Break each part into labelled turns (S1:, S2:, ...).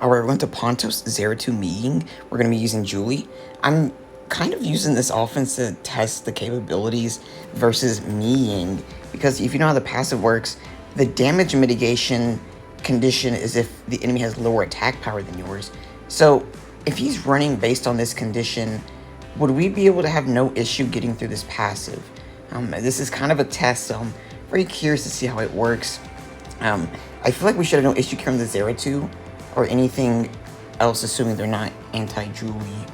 S1: Alright, we're going to Pontos, Zeratu, Ying. We're going to be using Julie. I'm kind of using this offense to test the capabilities versus Ying, because if you know how the passive works, the damage mitigation condition is if the enemy has lower attack power than yours. So if he's running based on this condition, would we be able to have no issue getting through this passive? This is kind of a test, so I'm very curious to see how it works. I feel like we should have no issue carrying the Zeratu or anything else, assuming they're not anti-Julie.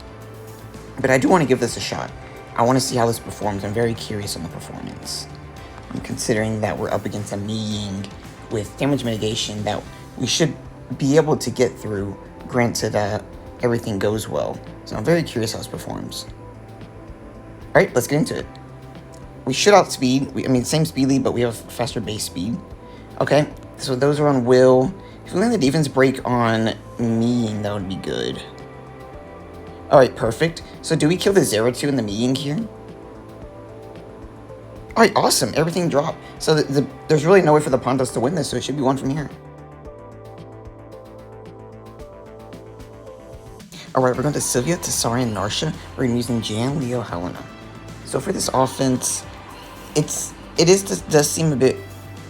S1: But I do want to give this a shot. I want to see how this performs. I'm very curious on the performance. I'm considering that we're up against a Ying with damage mitigation that we should be able to get through, granted everything goes well. So I'm very curious how this performs. Alright, let's get into it. We should outspeed, same speed lead, but we have faster base speed. Okay, so those are on Will. If we land the defense break on Ying, that would be good. Alright, perfect. So do we kill the Zeratu and the Ying here? Alright, awesome. Everything dropped. So there's really no way for the Pontos to win this, so it should be one from here. Alright, we're going to Sylvia, Tesarion, Narsha. We're going to be using Jan, Leo, Helena. So for this offense, it does seem a bit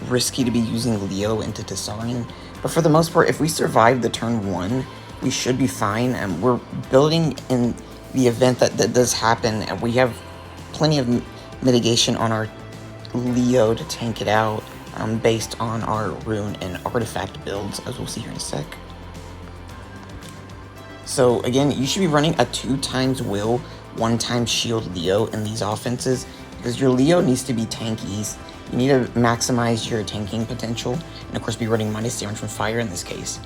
S1: risky to be using Leo into Tesarion. But for the most part, if we survive the turn 1, we should be fine. And we're building in the event that does happen, and we have plenty of mitigation on our Leo to tank it out, based on our rune and artifact builds, as we'll see here in a sec. So again, you should be running a 2x Will, 1x Shield Leo in these offenses, because your Leo needs to be tanky. You need to maximize your tanking potential, and of course be running minus damage from fire in this case.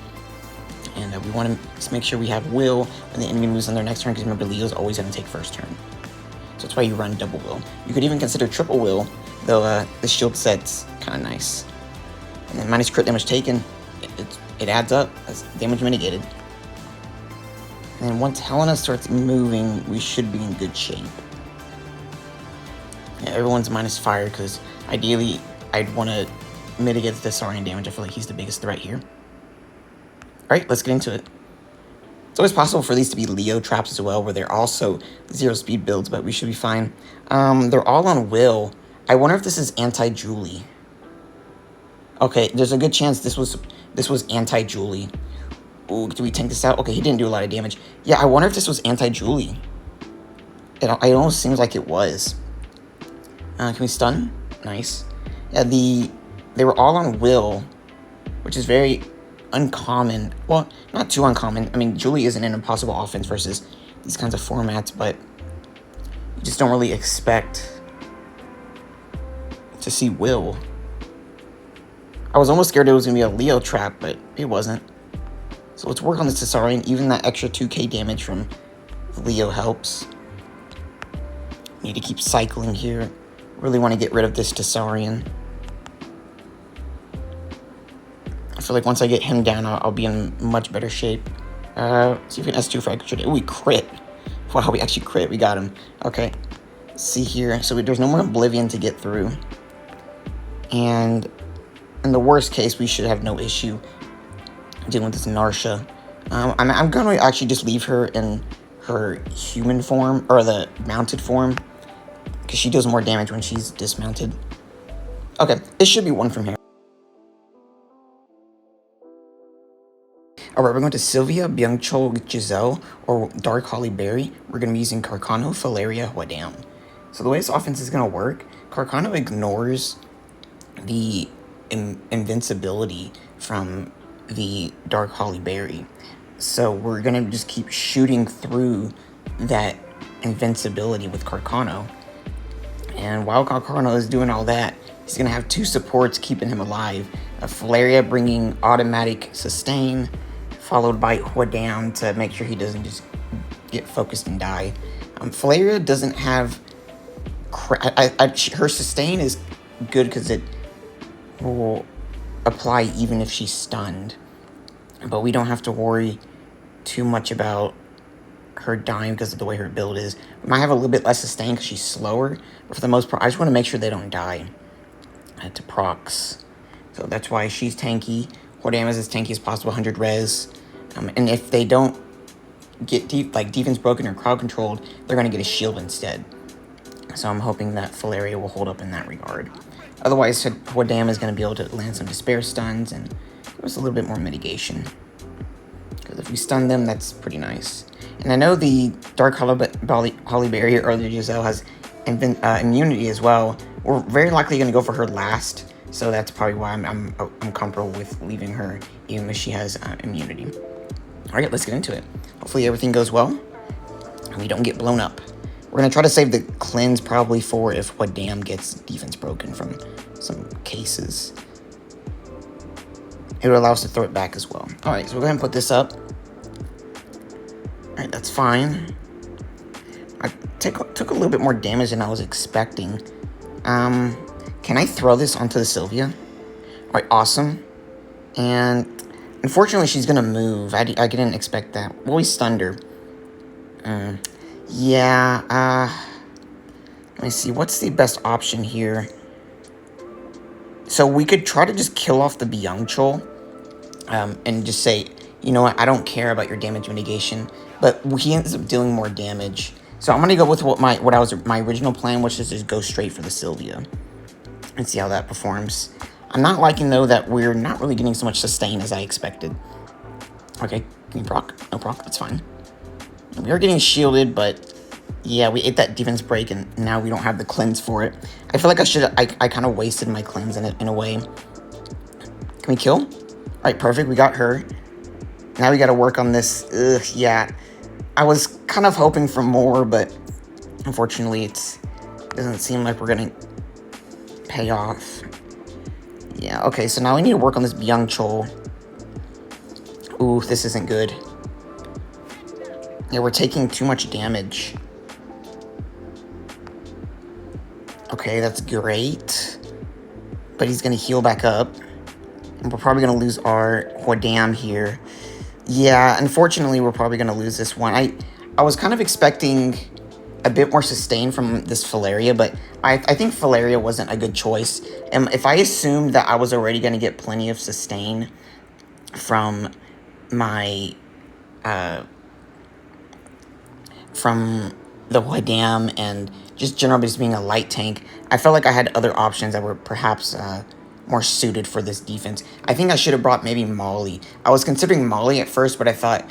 S1: And we want to make sure we have Will when the enemy moves on their next turn, because remember, Leo's always going to take first turn. So that's why you run double Will. You could even consider triple Will, though the shield set's kind of nice. And then minus crit damage taken, it adds up as damage mitigated. And once Helena starts moving, we should be in good shape. Yeah, everyone's minus fire, because ideally, I'd want to mitigate the Tesarion damage. I feel like he's the biggest threat here. Alright, let's get into it. It's always possible for these to be Leo traps as well, where they're also 0 speed builds, but we should be fine. They're all on Will. I wonder if this is anti-Julie. Okay, there's a good chance this was anti-Julie. Ooh, do we tank this out? Okay, he didn't do a lot of damage. Yeah, I wonder if this was anti-Julie. It almost seems like it was. Can we stun? Nice. Yeah, they were all on Will, which is very uncommon. Well, not too uncommon. I mean, Julie isn't an impossible offense versus these kinds of formats, but you just don't really expect to see Will. I was almost scared it was going to be a Leo trap, but it wasn't. So let's work on this Tesarion. Even that extra 2k damage from Leo helps. Need to keep cycling here. Really want to get rid of this Tesarion. I feel like once I get him down, I'll be in much better shape. See if we can S2 fracture. Ooh, we crit. Wow, we actually crit. We got him. Okay. Let's see here. So there's no more Oblivion to get through. And in the worst case, we should have no issue dealing with this Narsha. I'm going to actually just leave her in her human form, or the mounted form, because she does more damage when she's dismounted. Okay, it should be one from here. Alright, we're going to Sylvia, Byungchul, Giselle, or Dark Hollyberry. We're going to be using Carcano, Valeria, Huadown. So the way this offense is going to work, Carcano ignores the invincibility from the Dark Hollyberry. So we're going to just keep shooting through that invincibility with Carcano. And while Carcano is doing all that, he's going to have 2 supports keeping him alive. Valeria bringing automatic sustain, followed by Huadown to make sure he doesn't just get focused and die. Valeria doesn't have... her sustain is good because it will apply even if she's stunned. But we don't have to worry too much about her dying because of the way her build is. We might have a little bit less sustain because she's slower. But for the most part, I just want to make sure they don't die to procs. So that's why she's tanky. Huadown is as tanky as possible, 100 res. And if they don't get defense broken or crowd controlled, they're going to get a shield instead. So I'm hoping that Valeria will hold up in that regard. Otherwise, Huadam is going to be able to land some despair stuns and give us a little bit more mitigation. Because if we stun them, that's pretty nice. And I know the Dark Hollyberry or the Giselle has immunity as well. We're very likely going to go for her last, so that's probably why I'm comfortable with leaving her, even if she has immunity. All right, let's get into it. Hopefully everything goes well and we don't get blown up. We're going to try to save the cleanse probably for if Huadam gets defense broken from some cases. It will allow us to throw it back as well. All right, so we'll go ahead and put this up. All right, that's fine. I took a little bit more damage than I was expecting. Can I throw this onto the Sylvia? All right, awesome. And unfortunately, she's going to move. I didn't expect that. Well, we stunned her. Yeah, let me see. What's the best option here? So we could try to just kill off the Byungchul, and just say, you know what, I don't care about your damage mitigation, but he ends up dealing more damage. So I'm gonna go with my original plan, which is just go straight for the Sylvia and see how that performs. I'm not liking though that we're not really getting so much sustain as I expected. Okay, can you proc? No proc, that's fine. We are getting shielded, but yeah, we ate that defense break, and now we don't have the cleanse for it. I feel like I kind of wasted my cleanse in a way. Can we kill? All right, perfect. We got her. Now we got to work on this. Yeah. I was kind of hoping for more, but unfortunately, it doesn't seem like we're going to pay off. Yeah, okay, so now we need to work on this Byungchul. Ooh, this isn't good. Yeah, we're taking too much damage. Okay, that's great. But he's going to heal back up. And we're probably going to lose our Huadam here. Yeah, unfortunately, we're probably going to lose this one. I was kind of expecting a bit more sustain from this Valeria, but I think Valeria wasn't a good choice. And if I assumed that I was already going to get plenty of sustain from my... from the Huadam and just generally just being a light tank, I felt like I had other options that were perhaps more suited for this defense. I think I should have brought maybe Molly. I was considering Molly at first, but I thought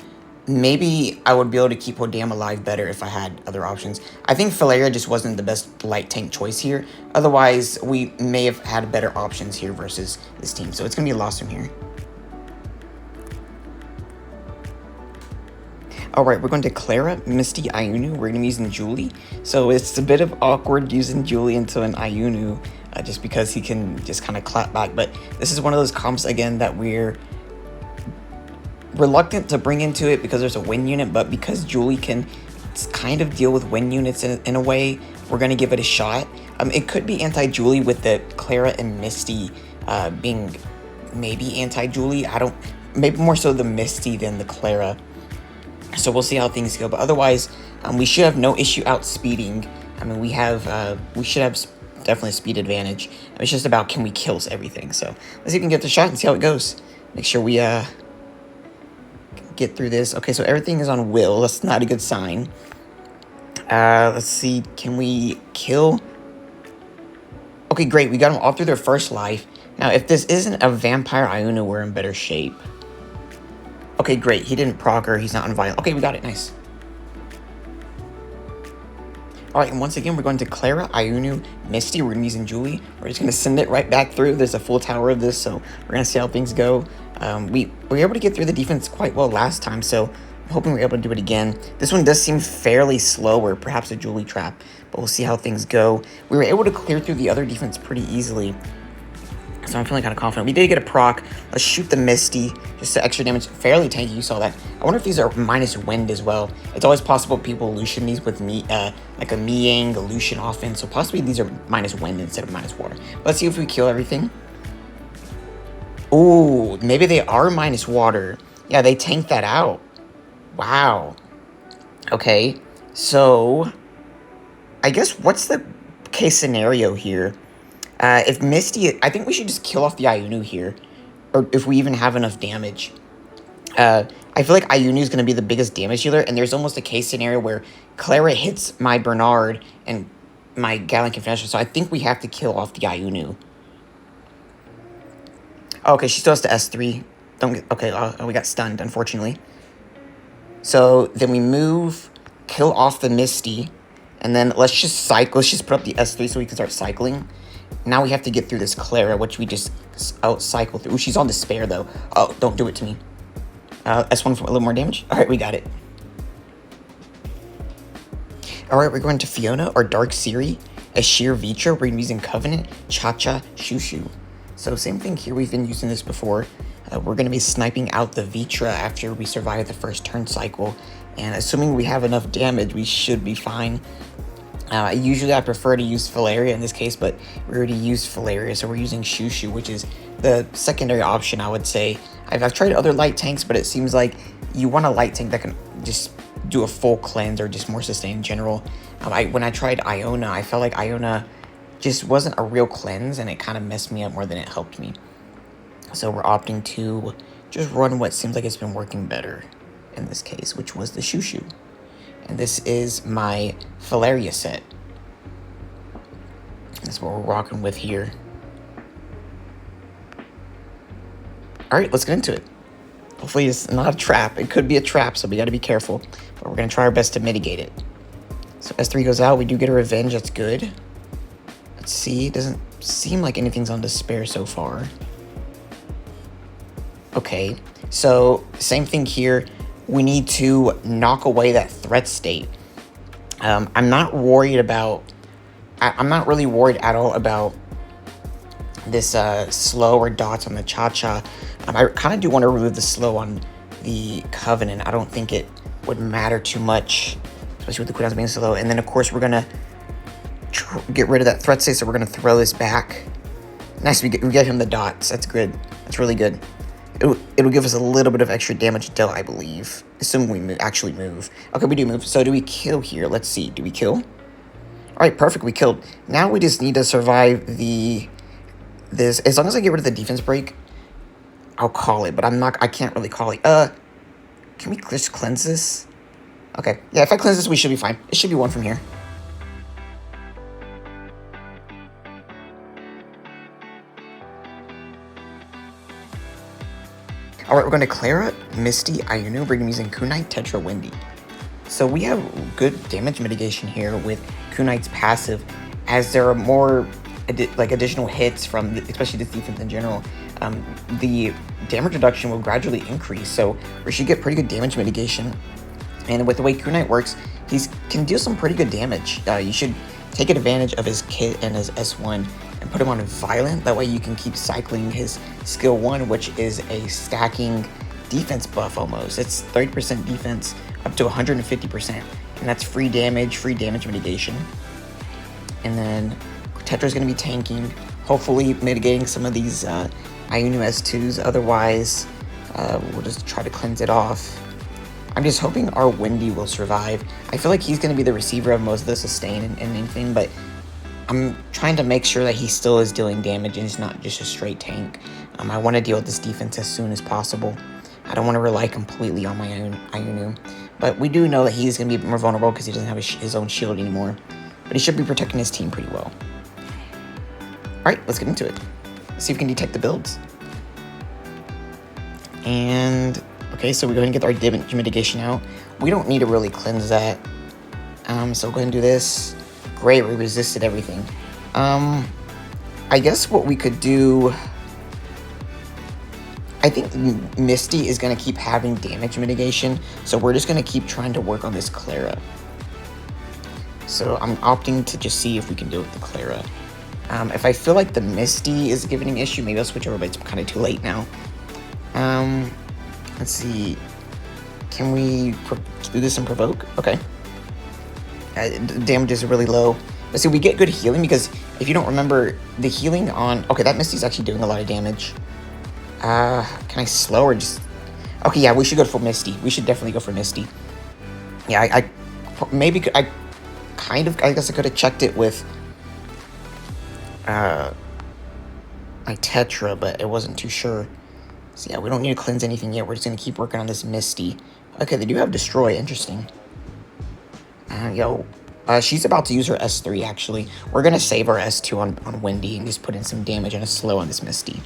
S1: maybe I would be able to keep Huadam alive better if I had other options. I think Valeria just wasn't the best light tank choice here. Otherwise, we may have had better options here versus this team. So it's going to be a loss from here. Alright, we're going to Clara, Misty, Iunu. We're going to be using Julie. So it's a bit of awkward using Julie into an Iunu, just because he can just kind of clap back. But this is one of those comps, again, that we're reluctant to bring into it because there's a wind unit. But because Julie can kind of deal with wind units in a way, we're going to give it a shot. It could be anti-Julie with the Clara and Misty being maybe anti-Julie. Maybe more so the Misty than the Clara. So we'll see how things go, but otherwise, we should have no issue outspeeding. I mean, we should have definitely a speed advantage. It's just about can we kill everything. So let's see if we can get the shot and see how it goes. Make sure we get through this. Okay, so everything is on will. That's not a good sign. Let's see, can we kill? Okay, great. We got them all through their first life. Now, if this isn't a vampire Iunu, we're in better shape. Okay, great. He didn't proc her. He's not on violent. Okay, we got it. Nice. All right, and once again, we're going to Clara, Iunu, Misty. We're going to be using Julie. We're just going to send it right back through. There's a full tower of this, so we're going to see how things go. We were able to get through the defense quite well last time, so I'm hoping we're able to do it again. This one does seem fairly slower, perhaps a Julie trap, but we'll see how things go. We were able to clear through the other defense pretty easily, so I'm feeling kind of confident. We did get a proc. Let's shoot the Misty. Just the extra damage. Fairly tanky. You saw that. I wonder if these are minus wind as well. It's always possible people Lucian these with me, like a Ying, a Lucian offense. So possibly these are minus wind instead of minus water. Let's see if we kill everything. Ooh, maybe they are minus water. Yeah, they tanked that out. Wow. Okay. So, I guess what's the case scenario here? If Misty, I think we should just kill off the Iunu here, or if we even have enough damage. I feel like Iunu is going to be the biggest damage dealer, and there's almost a case scenario where Clara hits my Bernard and my Gallant Confession, so I think we have to kill off the Iunu. Oh, okay, she still has to S3. Don't get, okay, we got stunned, unfortunately. So then we move, kill off the Misty, and then let's just cycle. Let's just put up the S3 so we can start cycling. Now we have to get through this Clara, which we just out-cycle through. Ooh, she's on despair, though. Oh, don't do it to me. S1 for a little more damage. All right, we got it. All right, we're going to Fiona or Dark Ciri, Eshir, Vritra. We're going to be using Covenant, Cha-Cha, Shushu. So same thing here. We've been using this before. We're going to be sniping out the Vritra after we survive the first turn cycle. And assuming we have enough damage, we should be fine. Usually I prefer to use Valeria in this case, but we already used Valeria, so we're using Shushu, which is the secondary option, I would say. I've tried other light tanks, but it seems like you want a light tank that can just do a full cleanse or just more sustain in general. When I tried Iona, I felt like Iona just wasn't a real cleanse, and it kind of messed me up more than it helped me. So we're opting to just run what seems like it's been working better in this case, which was the Shushu. And this is my Valeria set. That's what we're rocking with here. Alright, let's get into it. Hopefully it's not a trap. It could be a trap, so we gotta be careful. But we're gonna try our best to mitigate it. So S3 goes out, we do get a revenge, that's good. Let's see, it doesn't seem like anything's on despair so far. Okay, so same thing here. We need to knock away that threat state. I'm not worried about... I'm not really worried at all about this slow or dots on the Cha-Cha. I kind of do want to remove the slow on the Covenant. I don't think it would matter too much, especially with the cooldowns being slow. And then, of course, we're going to get rid of that threat state, so we're going to throw this back. Nice, we get him the dots. That's good. That's really good. It'll give us a little bit of extra damage dealt, I believe. Assuming we actually move. Okay, we do move. So do we kill here? Let's see. Do we kill? Alright, perfect. We killed. Now we just need to survive this. As long as I get rid of the defense break, I'll call it. But I can't really call it. Can we just cleanse this? Okay. Yeah, if I cleanse this, we should be fine. It should be one from here. Alright, we're going to Clara, Misty, Iunu. We're going to be using Kunite, Tetra, Wendy. So we have good damage mitigation here with Kunite's passive, as there are more additional hits from, especially this defense in general. The damage reduction will gradually increase, so we should get pretty good damage mitigation. And with the way Kunite works, he can deal some pretty good damage. You should take advantage of his kit and his S1 and put him on Violent. That way you can keep cycling his skill 1, which is a stacking defense buff almost. It's 30% defense up to 150%. And that's free damage mitigation. And then Tetra's going to be tanking, hopefully mitigating some of these Iunu S2s. Otherwise, we'll just try to cleanse it off. I'm just hoping our Wendy will survive. I feel like he's going to be the receiver of most of the sustain and anything, but I'm trying to make sure that he still is dealing damage and he's not just a straight tank. I want to deal with this defense as soon as possible. I don't want to rely completely on my own Iunu. But we do know that he's going to be more vulnerable because he doesn't have his own shield anymore. But he should be protecting his team pretty well. Alright, let's get into it. Let's see if we can detect the builds. And... okay, so we're going to get our damage mitigation out. We don't need to really cleanse that. So we'll go ahead and do this. Great, we resisted everything. I guess what we could do... I think Misty is going to keep having damage mitigation, so we're just going to keep trying to work on this Clara. So I'm opting to just see if we can do it with the Clara. If I feel like the Misty is giving an issue, maybe I'll switch over, but it's kind of too late now. Let's see. Can we do this and provoke? Okay. Damage is really low. But see, we get good healing because if you don't remember, the healing on... okay, that Misty's actually doing a lot of damage. Can I slow or just... okay, yeah, we should go for Misty. We should definitely go for Misty. Yeah, I guess I could have checked it with my Tetra, but I wasn't too sure. So yeah, we don't need to cleanse anything yet. We're just going to keep working on this Misty. Okay, they do have Destroy. Interesting. She's about to use her S3, actually. We're going to save our S2 on Wendy and just put in some damage and a slow on this Misty.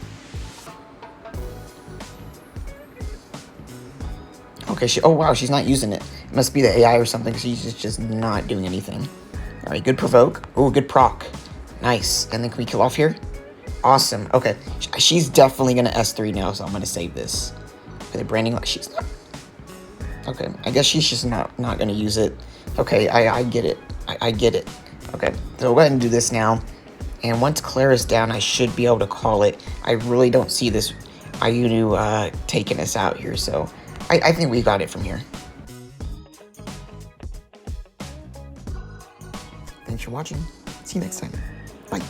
S1: Okay, oh wow, she's not using it. It must be the AI or something, because she's just not doing anything. Alright, good provoke. Oh, good proc. Nice. And then can we kill off here? Awesome. Okay, she's definitely going to S3 now, so I'm going to save this. Okay, the branding, like, she's not... Okay, I guess she's just not going to use it. Okay, I get it. I get it. Okay, so we'll go ahead and do this now. And once Clara's down, I should be able to call it. I really don't see this Iunu taking us out here, so I think we got it from here. Thanks for watching. See you next time. Bye.